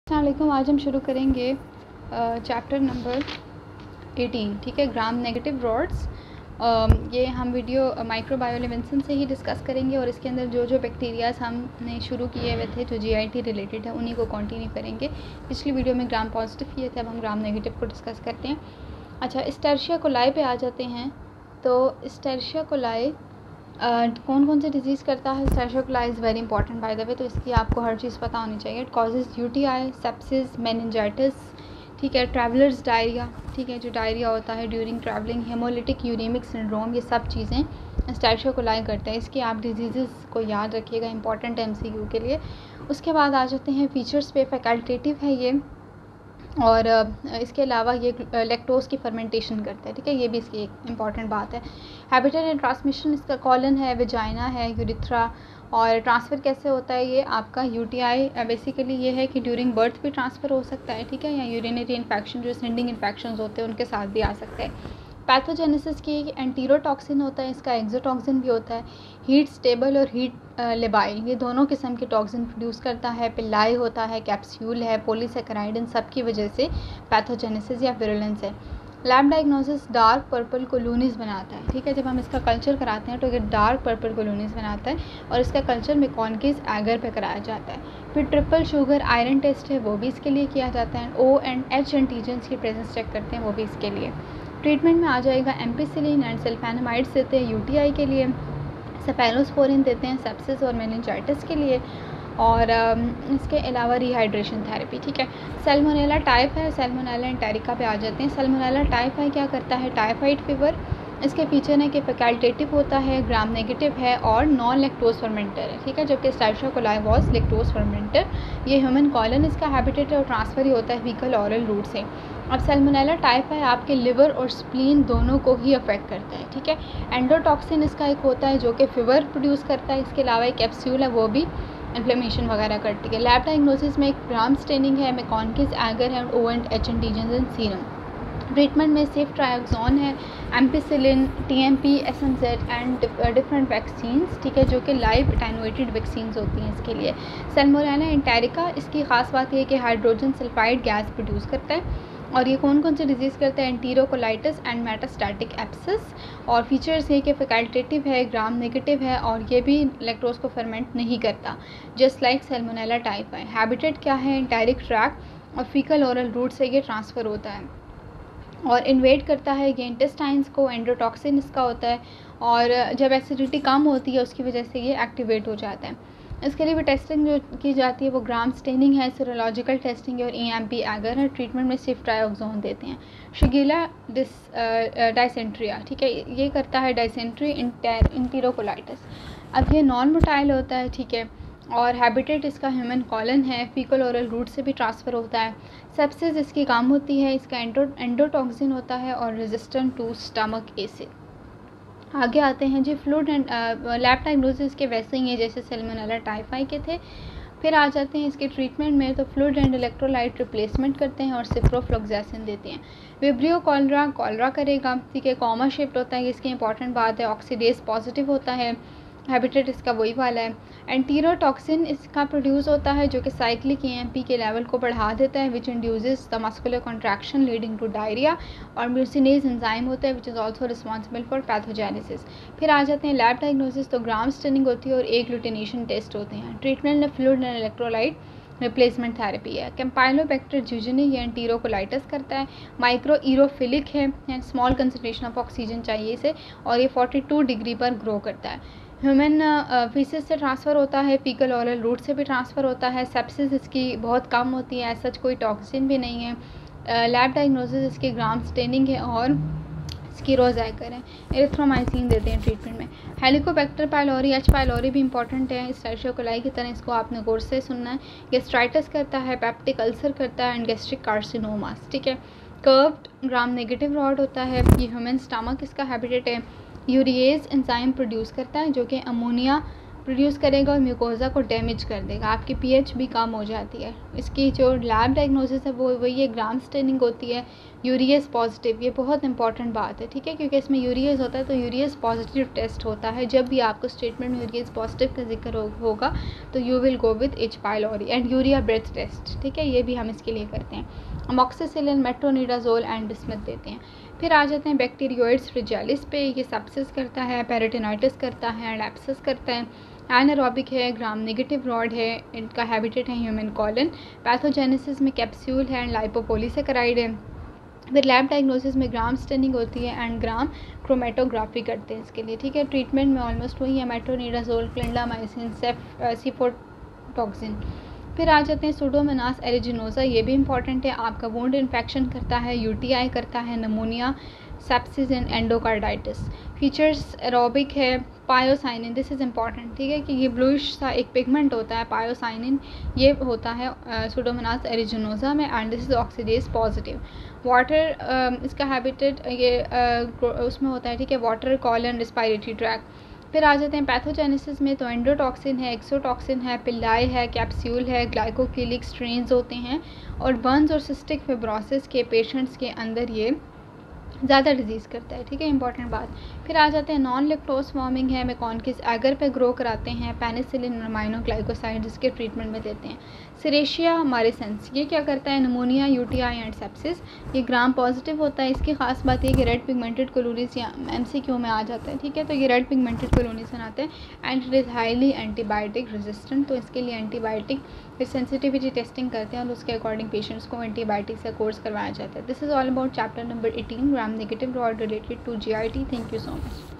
अस्सलामुअलैकुम। आज हम शुरू करेंगे चैप्टर नंबर 18, ठीक है, ग्राम नेगेटिव रॉड्स। ये हम वीडियो माइक्रोबायोलुमिनेसेंस से ही डिस्कस करेंगे और इसके अंदर जो बैक्टीरियाज हमने शुरू किए हुए थे जो जीआईटी रिलेटेड है उन्हीं को कंटिन्यू करेंगे। पिछली वीडियो में ग्राम पॉजिटिव किए थे, अब हम ग्राम नेगेटिव को डिस्कस करते हैं। अच्छा, एस्टेरिशिया कोलाई पे आ जाते हैं। तो एस्टेरिशिया कोलाई कौन कौन से डिजीज़ करता है? Escherichia coli is very important by the way, तो इसकी आपको हर चीज़ पता होनी चाहिए। It causes UTI, sepsis, meningitis, ठीक है, ट्रैवलर्स डायरिया, ठीक है, जो डायरिया होता है during travelling, haemolytic uraemic syndrome, ये सब चीज़ें एस्टेरिशिया कोलाई करते हैं। इसकी आप डिजीज़ को याद रखिएगा, इंपॉर्टेंट है एमसीक्यू के लिए। उसके बाद आ जाते हैं फीचर्स पे। फैकल्टेटिव है ये, और इसके अलावा ये लैक्टोज़ की फर्मेंटेशन करता है, ठीक है, ये भी इसकी एक इम्पॉर्टेंट बात है। हैबिटेट एंड ट्रांसमिशन, इसका कॉलन है, वेजाइना है, यूरिथ्रा। और ट्रांसफ़र कैसे होता है? ये आपका यूटीआई बेसिकली ये है कि ड्यूरिंग बर्थ भी ट्रांसफ़र हो सकता है, ठीक है, या यूरिनरी इन्फेक्शन जो सेंडिंग इन्फेक्शन होते हैं उनके साथ भी आ सकते हैं। पैथोजेनेसिस की एंटीरोटॉक्सिन होता है, इसका एक्सोटॉक्सिन भी होता है। हीट स्टेबल और हीट लेबाइल, ये दोनों किस्म के टॉक्सिन प्रोड्यूस करता है। पिल्लाई होता है, कैप्सूल है, पॉलीसेकेराइड, इन सब की वजह से पैथोजेनेसिस या विरुलेंस है। लैब डायग्नोसिस डार्क पर्पल कोलोनीज बनाता है, ठीक है, जब हम इसका कल्चर कराते हैं तो ये डार्क पर्पल कोलोनीज बनाता है और इसका कल्चर मेकॉनकीज एगर पे कराया जाता है। फिर ट्रिपल शुगर आयरन टेस्ट है, वो भी इसके लिए किया जाता है। ओ एंड एच एंटीजन्स की प्रेजेंस चेक करते हैं, वो भी इसके लिए। ट्रीटमेंट में आ जाएगा एम्पिसिलिन एंड सल्फेनामाइड्स देते हैं यूटीआई के लिए, सेफेलोस्पोरिन देते हैं सेप्सिस और मेनिंजाइटिस के लिए, और इसके अलावा रिहाइड्रेशन थेरेपी, ठीक है। सैल्मोनेला टाइप है, सैल्मोनेला एंटेरिका पे आ जाते हैं। सैल्मोनेला टाइप है, क्या करता है? Typhoid fever. इसके फीचर है कि फैकल्टेटिव होता है, ग्राम नेगेटिव है और नॉन लैक्टोज फर्मेंटर है, ठीक है, जबकि एस्टेरिशिया कोलाई वाज लैक्टोज फर्मेंटर। ये ह्यूमन कॉलन इसका हैबिटेट है और ट्रांसफ़र ही होता है फीकल ऑरल रूट से। अब सैल्मोनेला टाइप है, आपके लिवर और स्प्लीन दोनों को ही अफेक्ट करता है, ठीक है। एंडोटॉक्सिन इसका एक होता है जो कि फीवर प्रोड्यूस करता है। इसके अलावा एक कैप्सूल है, वो भी इन्फ्लेमेशन वगैरह करती है। लैब डायग्नोसिस में एक ग्राम स्टेनिंग है, मेकॉनकीज एगर है, O and H antigens in serum. Treatment में सिर्फ ट्रायोक्सोन है, ampicillin, TMP, SMZ and different vaccines, ठीक है, जो कि लाइव एटेनुएटेड वैक्सीन्स होती हैं इसके लिए। सैल्मोनेला एंटेरिका, इसकी ख़ास बात यह है कि हाइड्रोजन सल्फाइड गैस प्रोड्यूस करता है। और ये कौन कौन से डिजीज़ करता है? एंटीरोकोलाइटिस एंड मेटास्टैटिक एप्सिस। और फीचर्स ये कि फैकल्टेटिव है, ग्राम नेगेटिव है और ये भी लैक्टोज को फर्मेंट नहीं करता, जस्ट लाइक सैल्मोनेला टाइप है। हैबिटेट क्या है? एंटेरिक ट्रैक्ट और फीकल ओरल रूट से ये ट्रांसफ़र होता है और इन्वेट करता है ये इंटेस्टाइन्स को। एंडोटॉक्सिन इसका होता है और जब एसिडिटी कम होती है उसकी वजह से ये एक्टिवेट हो जाता है। इसके लिए भी टेस्टिंग जो की जाती है वो ग्राम स्टेनिंग है, सीरोलॉजिकल टेस्टिंग है और ईएमपी एगर है। ट्रीटमेंट में सिर्फ ट्रायोक्सोन देते हैं। शिगेला डायसेंट्रिया, ठीक है, ये करता है डायसेंट्री इंटीरोकोलाइटिस। अब ये नॉन मोटाइल होता है, ठीक है, और हैबिटेट इसका ह्यूमन कॉलन है, फीकल ओरल रूट से भी ट्रांसफ़र होता है। सेप्सिस इसकी काम होती है, इसका एंडोटॉक्सिन होता है और रेजिस्टेंट टू स्टमक एसिड। आगे आते हैं जी, फ्लूइड एंड लैब डायग्नोसिस के वैसे ही हैं जैसे सैल्मोनेला टाइफाई के थे। फिर आ जाते हैं इसके ट्रीटमेंट में, तो फ्लूइड एंड इलेक्ट्रोलाइट रिप्लेसमेंट करते हैं और सिप्रोफ्लोक्सासिन देते हैं। विब्रियो कॉलरा करेगा, ठीक है, कॉमा शेप्ड होता है, इसकी इंपॉर्टेंट बात है। ऑक्सीडेज पॉजिटिव होता है, हैबिटेट इसका वही वाला है। एंटीरोटॉक्सिन इसका प्रोड्यूस होता है जो कि साइक्लिक ईएमपी के लेवल को बढ़ा देता है, which induces the muscular contraction leading to diarrhoea. और म्यूसिनेज एंजाइम होता है which is also responsible for pathogenesis. फिर आ जाते हैं लैब डायग्नोसिस, तो ग्राम स्टेनिंग होती है और एग्लूटिनेशन टेस्ट होते हैं। ट्रीटमेंट में fluid and electrolyte replacement therapy है। कैम्पाइलोबैक्टर ज्यूजिनी ये एंटीरोकोलाइटिस करता है। माइक्रो ईरोफिलिक है, स्मॉल कंसनट्रेशन ऑफ ऑक्सीजन चाहिए इसे, और ये 42 डिग्री पर ग्रो करता है। ह्यूमन फीसिस से ट्रांसफ़र होता है, फीकल ओरल रूट से भी ट्रांसफ़र होता है। सेप्सिस इसकी बहुत कम होती है, सच कोई टॉक्सिन भी नहीं है। लैब डायग्नोसिस इसकी ग्राम स्टेनिंग है और स्कीरोजैकर है। एरिथ्रोमाइसिन देते हैं ट्रीटमेंट में। हेलिकोबैक्टर पाइलोरी, एच पाइलोरी भी इंपॉर्टेंट है, एस्टेरिशिया कोलाई की तरह इसको आपने कोर्स से सुनना है। गैस्ट्राइटिस करता है, पेप्टिक अल्सर करता है एंड गैस्ट्रिक कार्सिनोमास, ठीक है। कर्व्ड ग्राम नेगेटिव रॉड होता है, ये ह्यूमन स्टमक इसका हैबिटेट है। यूरिएज एंजाइम प्रोड्यूस करता है जो कि अमोनिया प्रोड्यूस करेगा और म्यूकोज़ा को डैमेज कर देगा, आपकी पीएच भी कम हो जाती है। इसकी जो लैब डायग्नोसिस है वो वही है, ग्राम स्टेनिंग होती है, यूरियस पॉजिटिव, ये बहुत इंपॉर्टेंट बात है, ठीक है, क्योंकि इसमें यूरियस होता है तो यूरियस पॉजिटिव टेस्ट होता है। जब भी आपको स्टेटमेंट में यूरियस पॉजिटिव का जिक्र होगा तो you will go with H. pylori and urea breath test, ठीक है, ये भी हम इसके लिए करते हैं। अमोक्सिसिलिन, मेट्रोनिडाजोल एंड बिस्मथ देते हैं। फिर आ जाते हैं बैक्टीरियोइड्स फ्रिजालिस पे, ये सेप्सिस करता है, पेरिटोनाइटिस करता है, लैप्सिस करता है, एनारोबिक है, ग्राम नेगेटिव रॉड है, इनका हैबिटेट है ह्यूमन कॉलन, पैथोजेनेसिस में कैप्सूल है एंड लाइपोपोलीसेकेराइड है। फिर लैब डायग्नोसिस में ग्राम स्टेनिंग होती है एंड ग्राम क्रोमेटोग्राफी करते हैं इसके लिए, ठीक है। ट्रीटमेंट में ऑलमोस्ट वही है, मेट्रोनिडाजोल, क्लिंडामाइसिन, सिफोटॉक्सिन। फिर आ जाते हैं सूडोमोनास एरिजिनोसा, ये भी इंपॉर्टेंट है, आपका वुंड इन्फेक्शन करता है, यूटीआई करता है, pneumonia, sepsis and endocarditis. Features aerobic है, पायोसाइनिन, दिस इज़ इम्पॉर्टेंट, ठीक है, कि ये ब्लूइश सा एक पिगमेंट होता है पायोसाइनिन, ये होता है सूडोमोनास एरिजिनोसा में and this is oxidase positive. Water इसका हैबिटेट ये उसमें होता है, ठीक है, वाटर, कॉलन, रिस्पायरेटरी ट्रैक। फिर आ जाते हैं पैथोजेनेसिस में, तो एंडोटॉक्सिन है, एक्सोटॉक्सिन है, पिल्लाई है, कैप्सूल है, ग्लाइकोक्लिक स्ट्रेन्स होते हैं और बर्न्स और सिस्टिक फिब्रोसिस के पेशेंट्स के अंदर ये ज़्यादा डिजीज़ करता है, ठीक है, इंपॉर्टेंट बात। फिर आ जाते हैं नॉन लेक्टोज फॉर्मिंग है, मैकॉनकिस एगर पे ग्रो कराते हैं, पेनिसिलिन और अमाइनोग्लाइकोसाइड जिसके ट्रीटमेंट में देते हैं। सिरेशिया मारिसेंस, ये क्या करता है, नमोनिया, यूटीआई एंड सेप्सिस, ये ग्राम पॉजिटिव होता है। इसकी खास बात ये कि रेड पिगमेंटेड कॉलोनीज या MCQ में आ जाता है, ठीक है, तो ये रेड पिगमेंटेड कॉलोनीज बनाते हैं and it is highly antibiotic resistant, तो इसके लिए एंटीबायोटिक फिर सेंसिटिविटी टेस्टिंग करते हैं और उसके अकॉर्डिंग पेशेंट्स को एंटीबायोटिक्स का कोर्स करवाया जाता है। This is all about chapter number 18 gram negative rod related to GIT। Thank you so much.